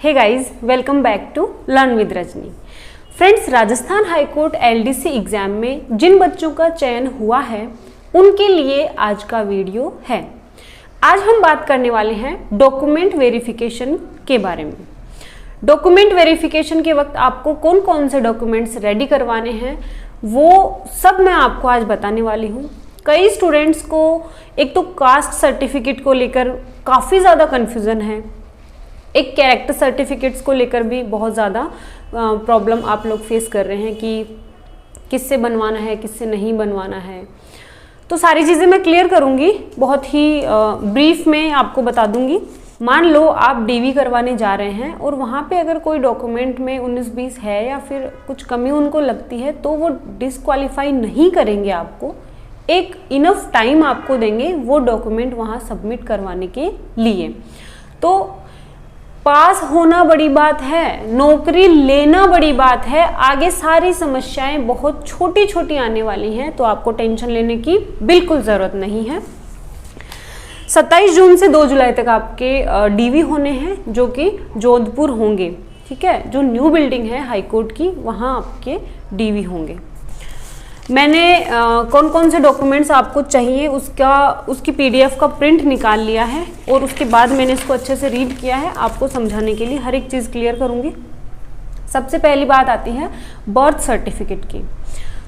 Hey guys, welcome back to learn with Rajni. Friends, Rajasthan high court LDC exam में जिन बच्चों का चयन हुआ है उनके लिए आज का वीडियो है। आज हम बात करने वाले हैं डॉक्यूमेंट वेरिफिकेशन के बारे में। डॉक्यूमेंट वेरिफिकेशन के वक्त आपको कौन कौन से डॉक्यूमेंट्स रेडी करवाने हैं वो सब मैं आपको आज बताने वाली हूँ। कई स्टूडेंट्स को एक तो कास्ट सर्टिफिकेट को लेकर काफ़ी ज़्यादा कन्फ्यूज़न है, एक कैरेक्टर सर्टिफिकेट्स को लेकर भी बहुत ज़्यादा प्रॉब्लम आप लोग फेस कर रहे हैं कि किससे बनवाना है, किससे नहीं बनवाना है। तो सारी चीज़ें मैं क्लियर करूँगी, बहुत ही ब्रीफ में आपको बता दूँगी। मान लो आप डीवी करवाने जा रहे हैं और वहाँ पे अगर कोई डॉक्यूमेंट में 19-20 है या फिर कुछ कमी उनको लगती है तो वो डिसक्वालीफाई नहीं करेंगे, आपको एक इनफ टाइम आपको देंगे वो डॉक्यूमेंट वहाँ सबमिट करवाने के लिए। तो पास होना बड़ी बात है, नौकरी लेना बड़ी बात है, आगे सारी समस्याएं बहुत छोटी छोटी आने वाली हैं, तो आपको टेंशन लेने की बिल्कुल ज़रूरत नहीं है। 27 जून से 2 जुलाई तक आपके डीवी होने हैं जो कि जोधपुर होंगे, ठीक है। जो न्यू बिल्डिंग है हाईकोर्ट की वहाँ आपके डीवी होंगे। मैंने कौन कौन से डॉक्यूमेंट्स आपको चाहिए उसकी पीडीएफ का प्रिंट निकाल लिया है और उसके बाद मैंने इसको अच्छे से रीड किया है। आपको समझाने के लिए हर एक चीज़ क्लियर करूँगी। सबसे पहली बात आती है बर्थ सर्टिफिकेट की।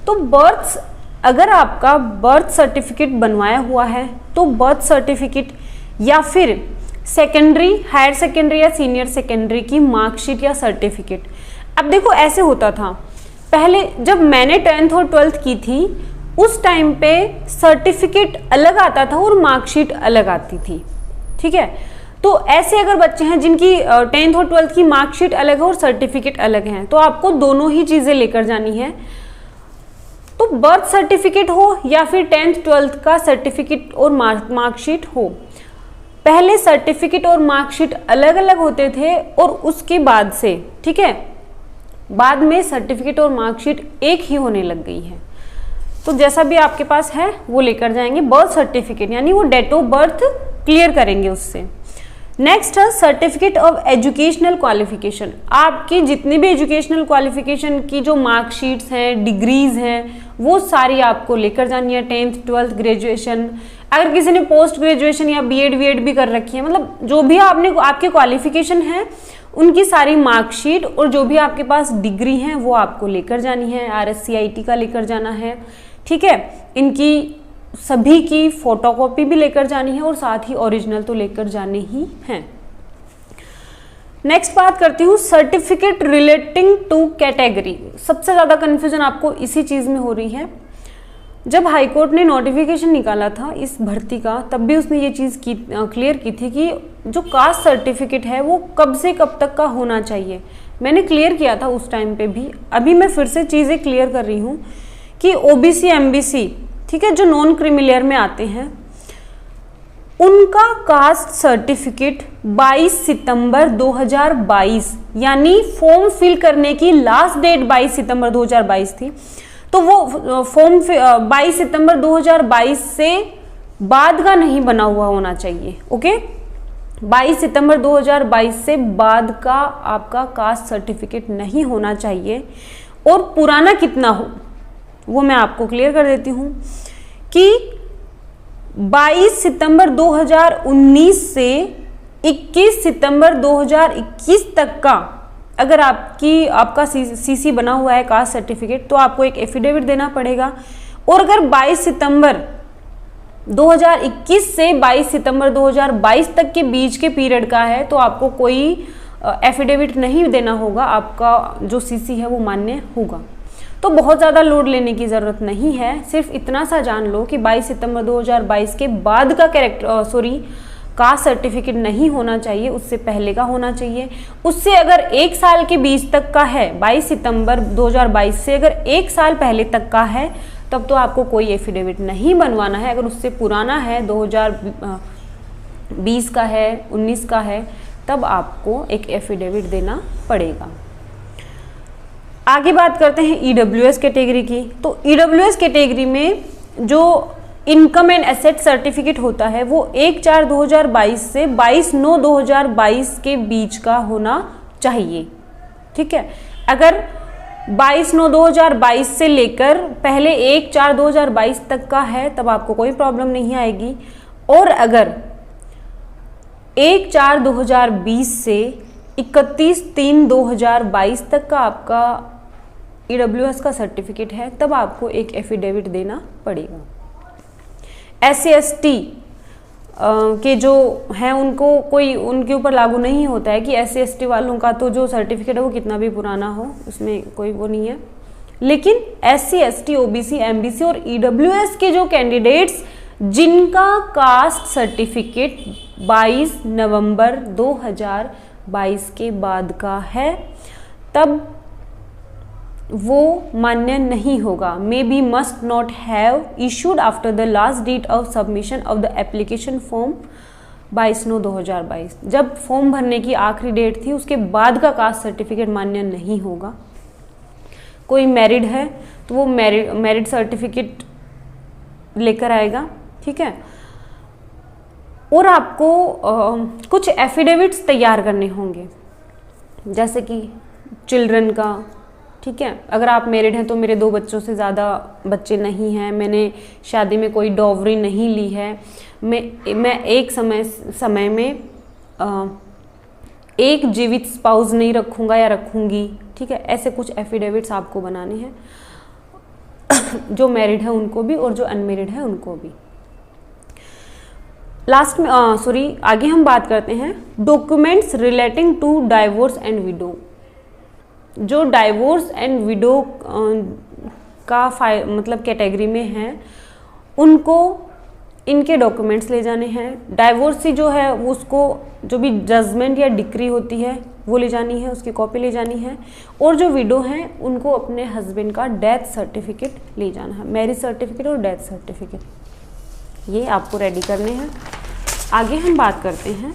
तो अगर आपका बर्थ सर्टिफिकेट बनवाया हुआ है तो बर्थ सर्टिफिकेट या फिर सेकेंडरी, हायर सेकेंडरी या सीनियर सेकेंडरी की मार्कशीट या सर्टिफिकेट। अब देखो ऐसे होता था पहले, जब मैंने 10th और 12th की थी उस टाइम पे सर्टिफिकेट अलग आता था और मार्कशीट अलग आती थी, ठीक है। तो ऐसे अगर बच्चे हैं जिनकी 10th और 12th की मार्कशीट अलग है और सर्टिफिकेट अलग है तो आपको दोनों ही चीज़ें लेकर जानी है। तो बर्थ सर्टिफिकेट हो या फिर 10th 12th का सर्टिफिकेट और मार्कशीट हो, पहले सर्टिफिकेट और मार्कशीट अलग अलग होते थे और उसके बाद से, ठीक है, बाद में सर्टिफिकेट और मार्कशीट एक ही होने लग गई है। तो जैसा भी आपके पास है वो लेकर जाएंगे। बर्थ सर्टिफिकेट यानी वो डेट ऑफ बर्थ क्लियर करेंगे उससे। नेक्स्ट है सर्टिफिकेट ऑफ एजुकेशनल क्वालिफिकेशन। आपकी जितनी भी एजुकेशनल क्वालिफिकेशन की जो मार्कशीट्स हैं, डिग्रीज हैं, वो सारी आपको लेकर जानी है। 10th 12th ग्रेजुएशन, अगर किसी ने पोस्ट ग्रेजुएशन या बीएड भी कर रखी है, मतलब जो भी आपके क्वालिफिकेशन है उनकी सारी मार्कशीट और जो भी आपके पास डिग्री हैं वो आपको लेकर जानी है। RSCIT का लेकर जाना है, ठीक है। इनकी सभी की फोटोकॉपी भी लेकर जानी है और साथ ही ओरिजिनल तो लेकर जाने ही हैं। नेक्स्ट बात करती हूँ सर्टिफिकेट रिलेटिंग टू कैटेगरी। सबसे ज़्यादा कन्फ्यूजन आपको इसी चीज़ में हो रही है। जब हाईकोर्ट ने नोटिफिकेशन निकाला था इस भर्ती का तब भी उसने ये चीज़ क्लियर की थी कि जो कास्ट सर्टिफिकेट है वो कब से कब तक का होना चाहिए। मैंने क्लियर किया था उस टाइम पे भी, अभी मैं फिर से चीज़ें क्लियर कर रही हूँ कि OBC MBC, ठीक है, जो नॉन क्रीमिलियर में आते हैं उनका कास्ट सर्टिफिकेट 22 सितंबर 2022 यानी फॉर्म फिल करने की लास्ट डेट 22 सितंबर 2022 थी। तो वो फॉर्म 22 सितंबर 2022 से बाद का नहीं बना हुआ होना चाहिए, ओके। 22 सितंबर 2022 से बाद का आपका कास्ट सर्टिफिकेट नहीं होना चाहिए। और पुराना कितना हो वो मैं आपको क्लियर कर देती हूँ कि 22 सितंबर 2019 से 21 सितंबर 2021 तक का अगर आपका CC बना हुआ है कास्ट सर्टिफिकेट तो आपको एक एफिडेविट देना पड़ेगा। और अगर 22 सितंबर 2021 से 22 सितंबर 2022 तक के बीच के पीरियड का है तो आपको कोई एफिडेविट नहीं देना होगा, आपका जो CC है वो मान्य होगा। तो बहुत ज़्यादा लोड लेने की ज़रूरत नहीं है, सिर्फ इतना सा जान लो कि 22 सितंबर 2022 के बाद का कास्ट सर्टिफिकेट नहीं होना चाहिए, उससे पहले का होना चाहिए। उससे अगर 1 साल के बीच तक का है, 22 सितंबर 2022 से अगर 1 साल पहले तक का है तब तो आपको कोई एफिडेविट नहीं बनवाना है। अगर उससे पुराना है, 2020 का है, 19 का है, तब आपको एक एफिडेविट देना पड़ेगा। आगे बात करते हैं EWS कैटेगरी की। तो EWS कैटेगरी में जो इनकम एंड एसेट सर्टिफिकेट होता है वो 1/4/2022 से 22/9/2022 के बीच का होना चाहिए। ठीक है, अगर 22/9/2022 से लेकर पहले 1/4/2022 तक का है तब आपको कोई प्रॉब्लम नहीं आएगी, और अगर 1/4/2020 से 31/3/2022 तक का आपका EWS का सर्टिफिकेट है तब आपको एक एफिडेविट देना पड़ेगा। SC/ST के जो हैं उनको कोई उनके ऊपर लागू नहीं होता है कि SC/ST वालों का तो जो सर्टिफिकेट है वो कितना भी पुराना हो, उसमें कोई वो नहीं है। लेकिन SC/ST, OBC, MBC और EWS के जो कैंडिडेट्स जिनका कास्ट सर्टिफिकेट 22 नवंबर 2022 के बाद का है तब वो मान्य नहीं होगा। May be must not have issued after the last date of submission of the application form 22/9/2022। जब फॉर्म भरने की आखिरी डेट थी उसके बाद का कास्ट सर्टिफिकेट मान्य नहीं होगा। कोई मैरिड है तो वो मैरिड सर्टिफिकेट लेकर आएगा। ठीक है, और आपको कुछ एफिडेविट्स तैयार करने होंगे, जैसे कि चिल्ड्रन का। ठीक है, अगर आप मैरिड हैं तो मेरे 2 बच्चों से ज़्यादा बच्चे नहीं हैं, मैंने शादी में कोई डॉवरी नहीं ली है, मैं एक समय में एक जीवित स्पाउस नहीं रखूँगा या रखूँगी। ठीक है, ऐसे कुछ एफिडेविट्स आपको बनाने हैं जो मैरिड है उनको भी और जो अनमेरिड है उनको भी। लास्ट में आगे हम बात करते हैं documents relating to divorce and widow. जो डाइवोर्स एंड विडो का मतलब कैटेगरी में हैं उनको इनके डॉक्यूमेंट्स ले जाने हैं। डाइवोर्सी जो है वो उसको जो भी जजमेंट या डिक्री होती है वो ले जानी है, उसकी कॉपी ले जानी है। और जो विडो हैं उनको अपने हस्बैंड का डेथ सर्टिफिकेट ले जाना है, मैरिज सर्टिफिकेट और डेथ सर्टिफिकेट, ये आपको रेडी करने हैं। आगे हम बात करते हैं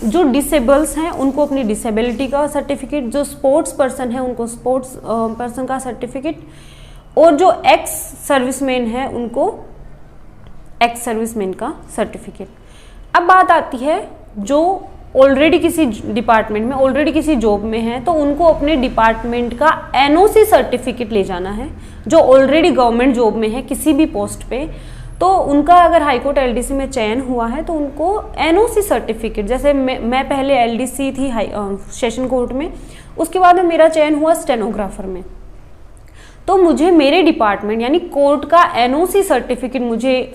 जो डिसेबल्स हैं उनको अपनी डिसेबिलिटी का सर्टिफिकेट, जो स्पोर्ट्स पर्सन है उनको स्पोर्ट्स पर्सन का सर्टिफिकेट, और जो एक्स सर्विसमैन है उनको एक्स सर्विसमैन का सर्टिफिकेट। अब बात आती है जो ऑलरेडी किसी डिपार्टमेंट में, ऑलरेडी किसी जॉब में है तो उनको अपने डिपार्टमेंट का NOC सर्टिफिकेट ले जाना है। जो ऑलरेडी गवर्नमेंट जॉब में है किसी भी पोस्ट पे, तो उनका अगर हाईकोर्ट LDC में चयन हुआ है तो उनको NOC सर्टिफिकेट, जैसे मैं पहले LDC थी सेशन कोर्ट में, उसके बाद में मेरा चयन हुआ स्टेनोग्राफर में, तो मुझे मेरे डिपार्टमेंट यानी कोर्ट का NOC सर्टिफिकेट मुझे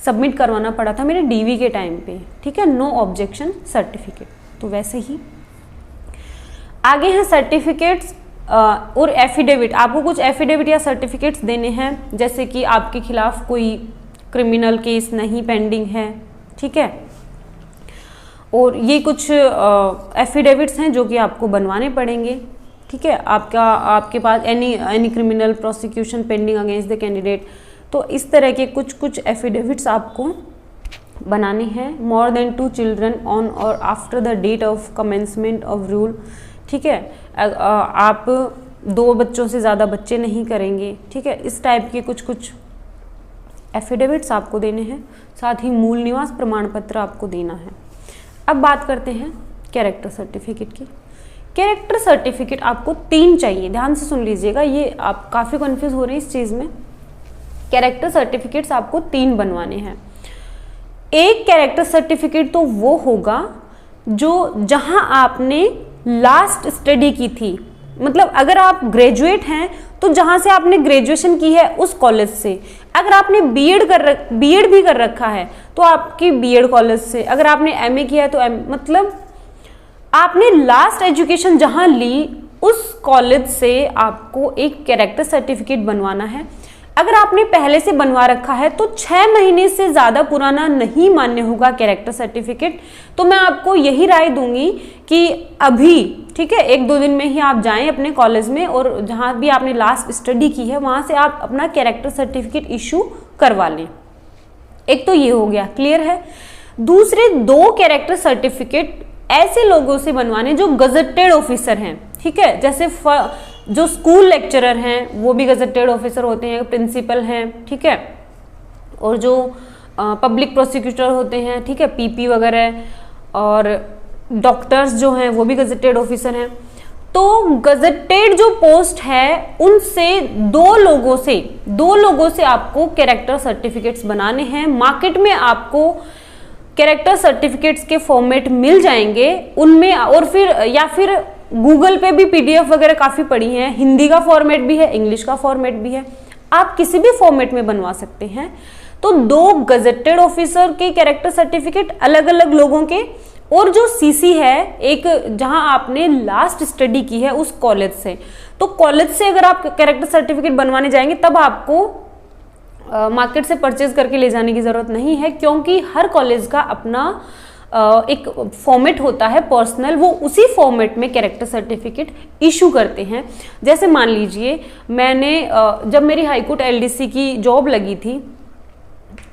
सबमिट करवाना पड़ा था मेरे DV के टाइम पे। ठीक है, नो ऑब्जेक्शन सर्टिफिकेट। तो वैसे ही आगे हैं सर्टिफिकेट्स और एफिडेविट। आपको कुछ एफिडेविट या सर्टिफिकेट्स देने हैं, जैसे कि आपके खिलाफ कोई क्रिमिनल केस नहीं पेंडिंग है। ठीक है, और ये कुछ एफिडेविट्स हैं जो कि आपको बनवाने पड़ेंगे। ठीक है, आपके पास any criminal prosecution pending against the candidate, तो इस तरह के कुछ एफिडेविट्स आपको बनाने हैं। More than 2 children on or after the date of commencement of rule. ठीक है, आप 2 बच्चों से ज़्यादा बच्चे नहीं करेंगे। ठीक है, इस टाइप के कुछ एफिडेविट्स आपको देने हैं। साथ ही मूल निवास प्रमाण पत्र आपको देना है। अब बात करते हैं कैरेक्टर सर्टिफिकेट की। कैरेक्टर सर्टिफिकेट आपको 3 चाहिए, ध्यान से सुन लीजिएगा, ये आप काफ़ी कंफ्यूज हो रहे हैं इस चीज़ में। कैरेक्टर सर्टिफिकेट्स आपको 3 बनवाने हैं। एक कैरेक्टर सर्टिफिकेट तो वो होगा जो जहां आपने लास्ट स्टडी की थी, मतलब अगर आप ग्रेजुएट हैं तो जहां से आपने ग्रेजुएशन की है उस कॉलेज से। अगर आपने बीएड भी कर रखा है तो आपकी बीएड कॉलेज से। अगर आपने एमए किया है तो मतलब आपने लास्ट एजुकेशन जहां ली उस कॉलेज से आपको एक कैरेक्टर सर्टिफिकेट बनवाना है। अगर आपने पहले से बनवा रखा है तो 6 महीने से ज़्यादा पुराना नहीं मान्य होगा कैरेक्टर सर्टिफिकेट। तो मैं आपको यही राय दूंगी कि अभी, ठीक है, 1-2 दिन में ही आप जाएं अपने कॉलेज में और जहां भी आपने लास्ट स्टडी की है वहां से आप अपना कैरेक्टर सर्टिफिकेट इशू करवा लें। एक तो ये हो गया, क्लियर है। दूसरे 2 कैरेक्टर सर्टिफिकेट ऐसे लोगों से बनवाने जो गजेटेड ऑफिसर हैं। ठीक है, जैसे जो स्कूल लेक्चरर हैं वो भी गजेटेड ऑफिसर होते हैं, प्रिंसिपल हैं। ठीक है, और जो पब्लिक प्रोसिक्यूटर होते हैं, ठीक है, पीपी वगैरह, और डॉक्टर्स जो हैं वो भी गजेटेड ऑफिसर हैं। तो गजेटेड जो पोस्ट है उनसे दो लोगों से आपको कैरेक्टर सर्टिफिकेट्स बनाने हैं। मार्केट में आपको कैरेक्टर सर्टिफिकेट्स के फॉर्मेट मिल जाएंगे उनमें, और फिर गूगल पे भी पीडीएफ वगैरह काफी पड़ी हैं, हिंदी का फॉर्मेट भी है, इंग्लिश का फॉर्मेट भी है, आप किसी भी फॉर्मेट में बनवा सकते हैं। तो दो गजेटेड ऑफिसर के कैरेक्टर सर्टिफिकेट अलग अलग लोगों के, और जो सीसी है एक जहां आपने लास्ट स्टडी की है उस कॉलेज से, तो कॉलेज से अगर आप कैरेक्टर सर्टिफिकेट बनवाने जाएंगे तब आपको मार्केट से परचेज करके ले जाने की जरूरत नहीं है, क्योंकि हर कॉलेज का अपना एक फॉर्मेट होता है पर्सनल, वो उसी फॉर्मेट में कैरेक्टर सर्टिफिकेट इशू करते हैं। जैसे मान लीजिए मैंने जब मेरी हाईकोर्ट एलडीसी की जॉब लगी थी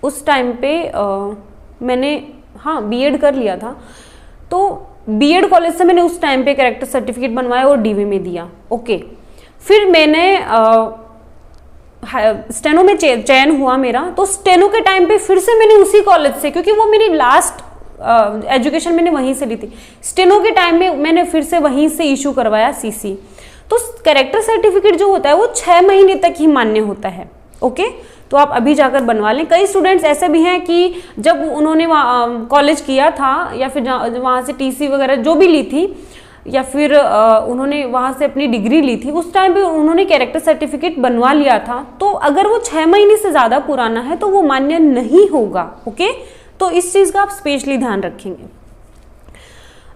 उस टाइम पे मैंने बीएड कर लिया था, तो बीएड कॉलेज से मैंने उस टाइम पे कैरेक्टर सर्टिफिकेट बनवाया और डीवी में दिया। ओके, फिर मैंने स्टेनो में चयन हुआ मेरा, तो स्टेनो के टाइम पे फिर से मैंने उसी कॉलेज से, क्योंकि वो मेरी लास्ट एजुकेशन मैंने वहीं से ली थी, स्टेनो के टाइम में मैंने फिर से वहीं से इशू करवाया सीसी। तो कैरेक्टर सर्टिफिकेट जो होता है वो 6 महीने तक ही मान्य होता है। ओके, तो आप अभी जाकर बनवा लें। कई स्टूडेंट्स ऐसे भी हैं कि जब उन्होंने कॉलेज किया था या फिर वहाँ से टीसी वगैरह जो भी ली थी, या फिर उन्होंने वहाँ से अपनी डिग्री ली थी, उस टाइम पे उन्होंने कैरेक्टर सर्टिफिकेट बनवा लिया था, तो अगर वो 6 महीने से ज़्यादा पुराना है तो वो मान्य नहीं होगा। ओके, तो इस चीज़ का आप स्पेशली ध्यान रखेंगे।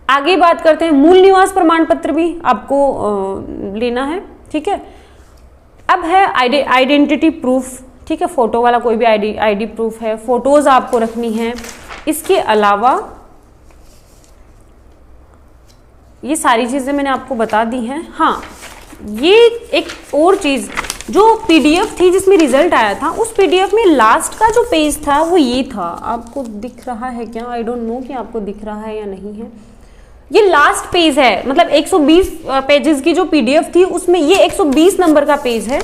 आगे बात करते हैं, मूल निवास प्रमाण पत्र भी आपको लेना है। ठीक है, अब है आइडेंटिटी प्रूफ। ठीक है, फोटो वाला कोई भी आईडी प्रूफ है, फोटोज आपको रखनी है। इसके अलावा ये सारी चीजें मैंने आपको बता दी हैं। हाँ, ये एक और चीज, जो पीडीएफ थी जिसमें रिजल्ट आया था, उस पीडीएफ में लास्ट का जो पेज था वो ये था, आपको दिख रहा है क्या? आई डोंट नो कि आपको दिख रहा है या नहीं है। ये लास्ट पेज है, मतलब 120 पेजेस की जो पीडीएफ थी उसमें ये 120 नंबर का पेज है,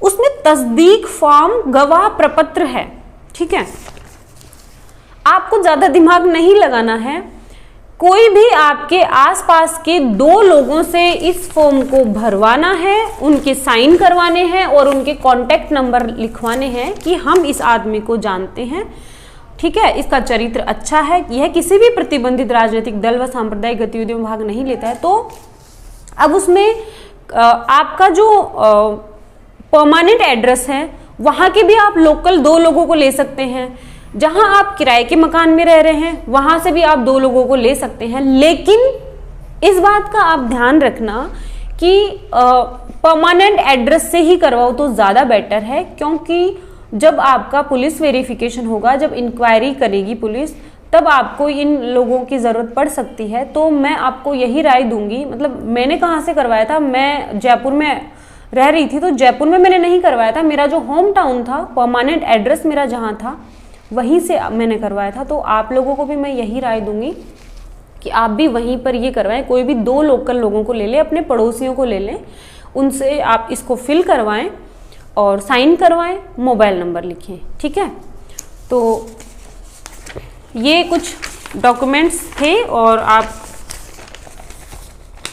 उसमें तस्दीक फॉर्म गवाह प्रपत्र है। ठीक है, आपको ज्यादा दिमाग नहीं लगाना है, कोई भी आपके आसपास के 2 लोगों से इस फॉर्म को भरवाना है, उनके साइन करवाने हैं और उनके कॉन्टैक्ट नंबर लिखवाने हैं कि हम इस आदमी को जानते हैं। ठीक है, इसका चरित्र अच्छा है, यह किसी भी प्रतिबंधित राजनीतिक दल व सांप्रदायिक गतिविधियों में भाग नहीं लेता है। तो अब उसमें आपका जो परमानेंट एड्रेस है वहां के भी आप लोकल 2 लोगों को ले सकते हैं, जहां आप किराए के मकान में रह रहे हैं वहां से भी आप 2 लोगों को ले सकते हैं। लेकिन इस बात का आप ध्यान रखना कि परमानेंट एड्रेस से ही करवाओ तो ज्यादा बेटर है, क्योंकि जब आपका पुलिस वेरिफिकेशन होगा, जब इंक्वायरी करेगी पुलिस, तब आपको इन लोगों की जरूरत पड़ सकती है। तो मैं आपको यही राय दूंगी, मतलब मैंने कहाँ से करवाया था, मैं जयपुर में रह रही थी, तो जयपुर में मैंने नहीं करवाया था, मेरा जो होम टाउन था, परमानेंट एड्रेस मेरा जहाँ था वहीं से मैंने करवाया था। तो आप लोगों को भी मैं यही राय दूंगी कि आप भी वहीं पर ये करवाएं, कोई भी 2 लोकल लोगों को ले लें, अपने पड़ोसियों को ले लें, उनसे आप इसको फिल करवाएं और साइन करवाएं, मोबाइल नंबर लिखें। ठीक है, तो ये कुछ डॉक्यूमेंट्स थे और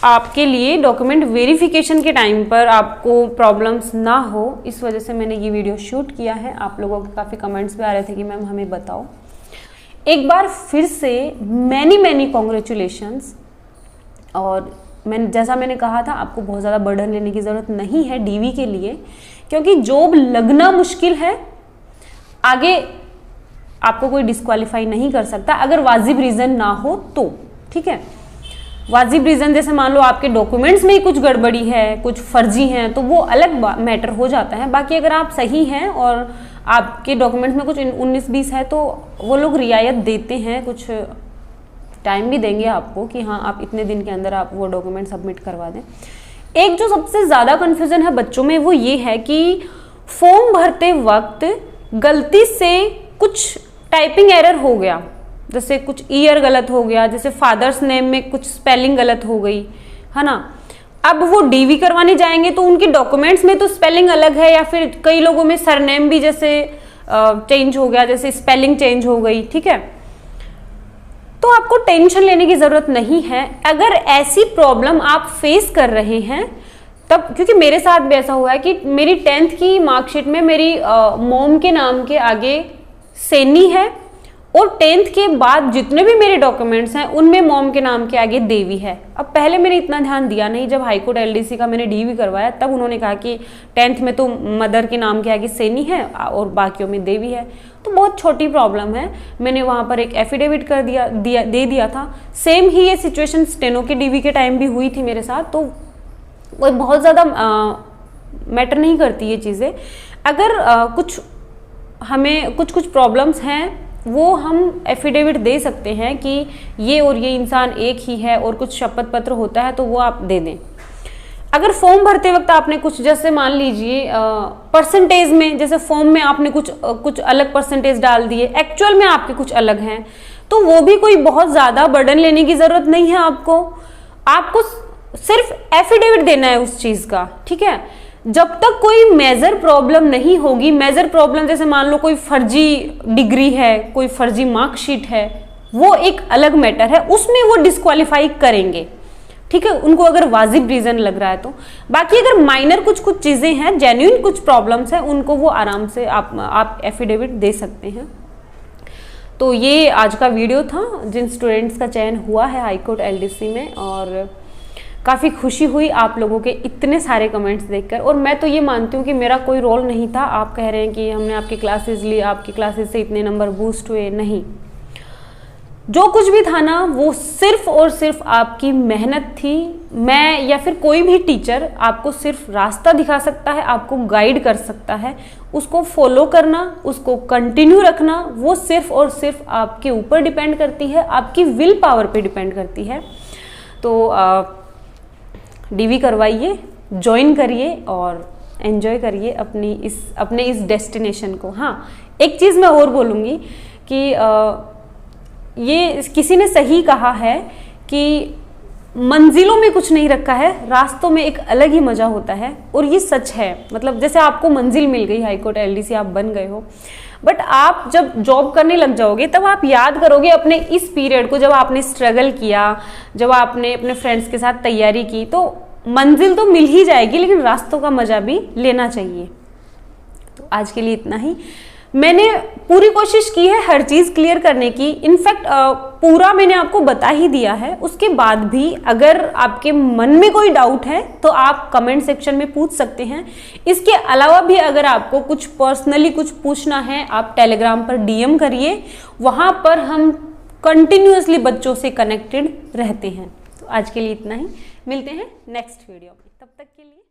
आपके लिए डॉक्यूमेंट वेरिफिकेशन के टाइम पर आपको प्रॉब्लम्स ना हो, इस वजह से मैंने ये वीडियो शूट किया है। आप लोगों के काफ़ी कमेंट्स भी आ रहे थे कि मैम हमें बताओ। एक बार फिर से मैनी कॉन्ग्रेचुलेशंस। और मैंने कहा था, आपको बहुत ज़्यादा बर्डन लेने की ज़रूरत नहीं है डीवी के लिए, क्योंकि जॉब लगना मुश्किल है, आगे आपको कोई डिस्क्वालीफाई नहीं कर सकता अगर वाजिब रीज़न ना हो तो। ठीक है, वाजिब रीज़न जैसे मान लो आपके डॉक्यूमेंट्स में ही कुछ गड़बड़ी है, कुछ फर्जी हैं, तो वो अलग मैटर हो जाता है। बाकी अगर आप सही हैं और आपके डॉक्यूमेंट्स में कुछ 19-20 है तो वो लोग रियायत देते हैं, कुछ टाइम भी देंगे आपको कि हाँ आप इतने दिन के अंदर आप वो डॉक्यूमेंट सबमिट करवा दें। एक जो सबसे ज़्यादा कन्फ्यूज़न है बच्चों में वो ये है कि फॉर्म भरते वक्त गलती से कुछ टाइपिंग एरर हो गया, जैसे कुछ ईयर गलत हो गया, जैसे फादर्स नेम में कुछ स्पेलिंग गलत हो गई है ना। अब वो डीवी करवाने जाएंगे तो उनके डॉक्यूमेंट्स में तो स्पेलिंग अलग है, या फिर कई लोगों में सरनेम भी जैसे चेंज हो गया, जैसे स्पेलिंग चेंज हो गई। ठीक है, तो आपको टेंशन लेने की ज़रूरत नहीं है। अगर ऐसी प्रॉब्लम आप फेस कर रहे हैं तब, क्योंकि मेरे साथ भी ऐसा हुआ है कि मेरी 10th की मार्कशीट में मेरी मॉम के नाम के आगे सैनी है और 10th के बाद जितने भी मेरे डॉक्यूमेंट्स हैं उनमें मॉम के नाम के आगे देवी है। अब पहले मैंने इतना ध्यान दिया नहीं, जब हाईकोर्ट एलडीसी का मैंने डीवी करवाया तब उन्होंने कहा कि 10th में तो मदर के नाम के आगे सैनी है और बाकियों में देवी है। तो बहुत छोटी प्रॉब्लम है, मैंने वहाँ पर एक एफिडेविट कर दे दिया था। सेम ही ये सिचुएशन स्टेनो के डीवी के टाइम भी हुई थी मेरे साथ। तो वो बहुत ज़्यादा मैटर नहीं करती ये चीज़ें। अगर हमें कुछ प्रॉब्लम्स हैं वो हम एफिडेविट दे सकते हैं कि ये और ये इंसान एक ही है, और कुछ शपथ पत्र होता है तो वो आप दे दें। अगर फॉर्म भरते वक्त आपने कुछ, जैसे मान लीजिए परसेंटेज में, जैसे फॉर्म में आपने कुछ अलग परसेंटेज डाल दिए, एक्चुअल में आपके कुछ अलग हैं, तो वो भी कोई बहुत ज़्यादा बर्डन लेने की ज़रूरत नहीं है। आपको सिर्फ एफिडेविट देना है उस चीज़ का, ठीक है। जब तक कोई मेजर प्रॉब्लम नहीं होगी, मेजर प्रॉब्लम जैसे मान लो कोई फर्जी डिग्री है, कोई फर्जी मार्कशीट है, वो एक अलग मैटर है, उसमें वो डिस्क्वालीफाई करेंगे, ठीक है, उनको अगर वाजिब रीजन लग रहा है तो। बाकी अगर माइनर कुछ चीजें हैं, जेन्युइन कुछ प्रॉब्लम्स हैं, उनको वो आराम से आप एफिडेविट दे सकते हैं। तो ये आज का वीडियो था जिन स्टूडेंट्स का चयन हुआ है हाईकोर्ट एलडीसी में, और काफ़ी खुशी हुई आप लोगों के इतने सारे कमेंट्स देखकर। और मैं तो ये मानती हूँ कि मेरा कोई रोल नहीं था। आप कह रहे हैं कि हमने आपकी क्लासेस ली, आपकी क्लासेस से इतने नंबर बूस्ट हुए, नहीं, जो कुछ भी था ना वो सिर्फ और सिर्फ आपकी मेहनत थी। मैं या फिर कोई भी टीचर आपको सिर्फ रास्ता दिखा सकता है, आपको गाइड कर सकता है, उसको फॉलो करना, उसको कंटिन्यू रखना, वो सिर्फ और सिर्फ आपके ऊपर डिपेंड करती है, आपकी विल पावर पे डिपेंड करती है। तो डीवी करवाइए, ज्वाइन करिए और एंजॉय करिए अपने इस डेस्टिनेशन को। हाँ, एक चीज़ मैं और बोलूँगी कि ये किसी ने सही कहा है कि मंजिलों में कुछ नहीं रखा है, रास्तों में एक अलग ही मज़ा होता है, और ये सच है। मतलब जैसे आपको मंजिल मिल गई, हाईकोर्ट एलडीसी आप बन गए हो, बट आप जब जॉब करने लग जाओगे तब आप याद करोगे अपने इस पीरियड को, जब आपने स्ट्रगल किया, जब आपने अपने फ्रेंड्स के साथ तैयारी की। तो मंजिल तो मिल ही जाएगी, लेकिन रास्तों का मजा भी लेना चाहिए। तो आज के लिए इतना ही। मैंने पूरी कोशिश की है हर चीज़ क्लियर करने की। इनफैक्ट पूरा मैंने आपको बता ही दिया है। उसके बाद भी अगर आपके मन में कोई डाउट है तो आप कमेंट सेक्शन में पूछ सकते हैं। इसके अलावा भी अगर आपको कुछ पर्सनली कुछ पूछना है, आप टेलीग्राम पर डीएम करिए, वहाँ पर हम कंटिन्यूअसली बच्चों से कनेक्टेड रहते हैं। तो आज के लिए इतना ही, मिलते हैं नेक्स्ट वीडियो में, तब तक के लिए।